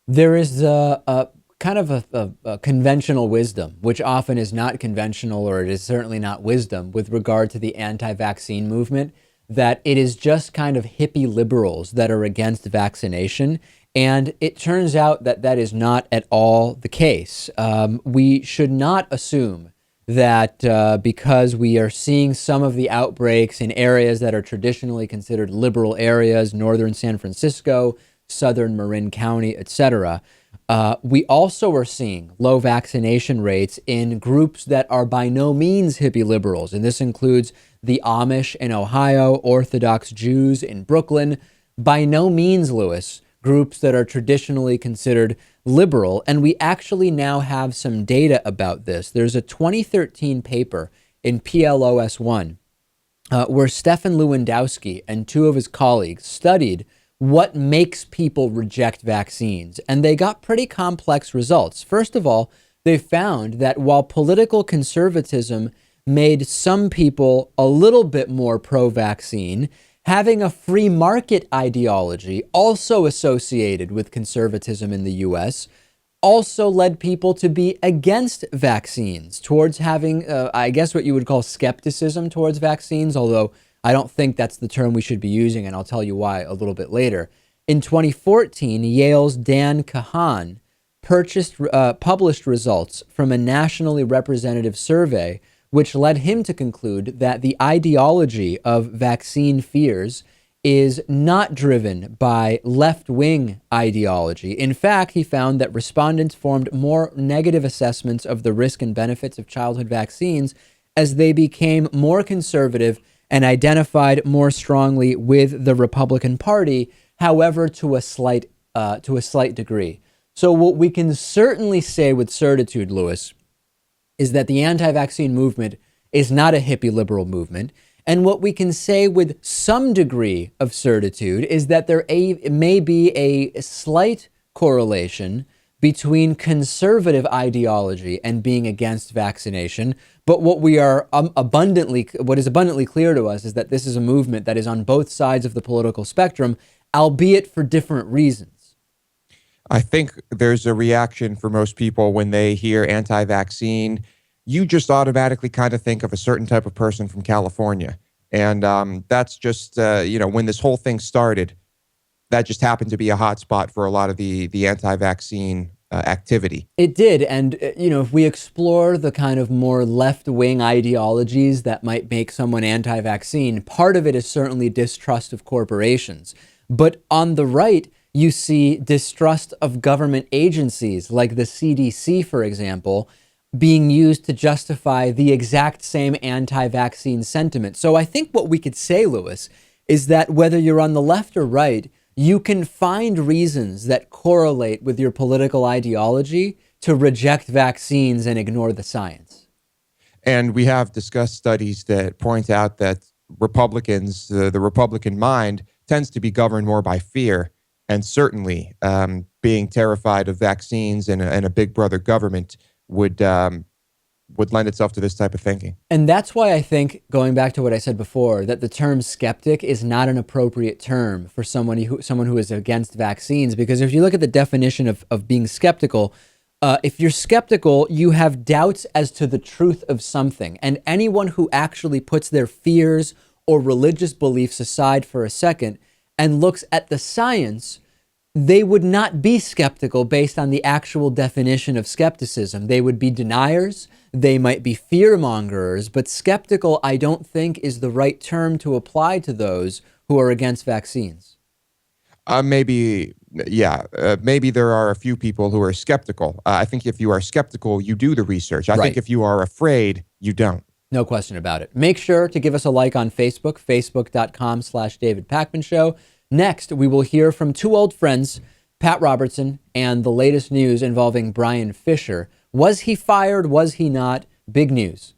There is a kind of a conventional wisdom, which often is not conventional, or it is certainly not wisdom, with regard to the anti-vaccine movement, that it is just kind of hippie liberals that are against vaccination. And it turns out that that is not at all the case. We should not assume that because we are seeing some of the outbreaks in areas that are traditionally considered liberal areas, northern San Francisco, southern Marin County, etc., we also are seeing low vaccination rates in groups that are by no means hippie liberals. And this includes the Amish in Ohio, Orthodox Jews in Brooklyn, by no means, Lewis, groups that are traditionally considered liberal. And we actually now have some data about this. There's a 2013 paper in PLOS One where Stefan Lewandowski and two of his colleagues studied what makes people reject vaccines. And they got pretty complex results. First of all, they found that while political conservatism made some people a little bit more pro-vaccine, having a free market ideology also associated with conservatism in the US also led people to be against vaccines, towards having, I guess, what you would call skepticism towards vaccines, although I don't think that's the term we should be using, and I'll tell you why a little bit later. In 2014, Yale's Dan Kahan published results from a nationally representative survey, which led him to conclude that the ideology of vaccine fears is not driven by left-wing ideology. In fact, he found that respondents formed more negative assessments of the risk and benefits of childhood vaccines as they became more conservative and identified more strongly with the Republican Party, however, to a slight degree. So what we can certainly say with certitude, Lewis, is that the anti-vaccine movement is not a hippie liberal movement. And what we can say with some degree of certitude is that there may be a slight correlation between conservative ideology and being against vaccination. But what is abundantly clear to us is that this is a movement that is on both sides of the political spectrum, albeit for different reasons. I think there's a reaction for most people when they hear anti-vaccine. You just automatically kind of think of a certain type of person from California. And that's just, when this whole thing started, that just happened to be a hot spot for a lot of the anti-vaccine activity. It did. And, if we explore the kind of more left-wing ideologies that might make someone anti-vaccine, part of it is certainly distrust of corporations. But on the right, you see distrust of government agencies like the CDC, for example, being used to justify the exact same anti-vaccine sentiment. So I think what we could say, Lewis, is that whether you're on the left or right, you can find reasons that correlate with your political ideology to reject vaccines and ignore the science. And we have discussed studies that point out that Republicans, the Republican mind, tends to be governed more by fear. And certainly being terrified of vaccines and a big brother government would lend itself to this type of thinking. And that's why I think, going back to what I said before, that the term skeptic is not an appropriate term for someone who is against vaccines. Because if you look at the definition of being skeptical, if you're skeptical, you have doubts as to the truth of something. And anyone who actually puts their fears or religious beliefs aside for a second and looks at the science, they would not be skeptical based on the actual definition of skepticism. They would be deniers, they might be fear-mongers, but skeptical, I don't think, is the right term to apply to those who are against vaccines. Maybe there are a few people who are skeptical. I think if you are skeptical, you do the research. I think if you are afraid, you don't. No question about it. Make sure to give us a like on Facebook, facebook.com/David Pakman Show. Next, we will hear from two old friends, Pat Robertson, and the latest news involving Brian Fisher. Was he fired? Was he not? Big news.